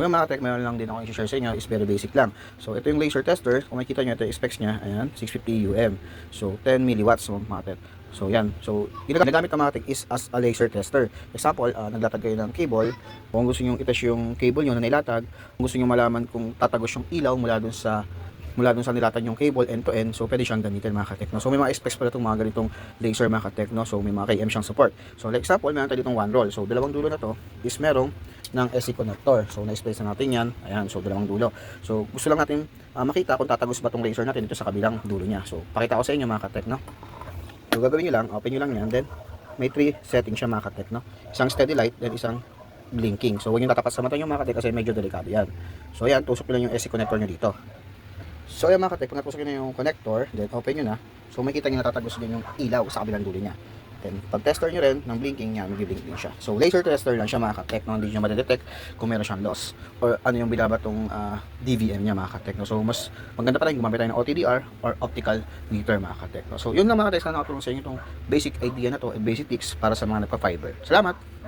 So yung mga tech, meron lang din ako i-share sa inyo, is very basic lang. So ito yung laser tester, kung makikita nyo, ito yung specs nya, ayan, 650 UM. So 10 milliwatts, so mga tech. So yan, so ginagamit ng mga tech is as a laser tester. Example, naglatag kayo ng cable, kung gusto nyo itest yung cable nyo na nilatag, kung gusto nyo malaman kung tatagos yung ilaw mula dun sa nilatag yung cable end to end, so pwede siyang gamitin mga katekno. So may mga specs pala itong mga ganitong laser mga katekno, so may mga KM siyang support. So like example, meron tayo ditong one roll, so dalawang dulo na to is merong ng SC connector. So na-space na natin yan, ayan, so dalawang dulo. So gusto lang natin makita kung tatagos ba itong laser natin dito sa kabilang dulo niya. So pakita ko sa inyo mga katekno. So gagawin nyo lang, open nyo lang yan, then may 3 settings siya mga katekno. Isang steady light, then isang blinking. So huwag nyo tatapat sa mata nyo mga katek kasi medyo delikado yan. So ayan, tusok nyo lang yung SC connector nyo dito. So ayan mga katek, pag natusok nyo yung connector, then open nyo na. So makikita nyo natatagos din yung ilaw sa kabilang dulo niya. Then pag tester nyo rin ng blinking niya, mag-blink din siya. So laser tester lang siya mga katek, no? Hindi nyo madedetect kung meron siyang loss or ano yung binabatong DVM niya mga katek, no? So mas maganda pa rin gumamit tayo ng OTDR or optical meter mga katek, no? So yun lang mga katek, sana nakatulong sa inyo itong basic idea na to and basic tips para sa mga nagpa-fiber. Salamat!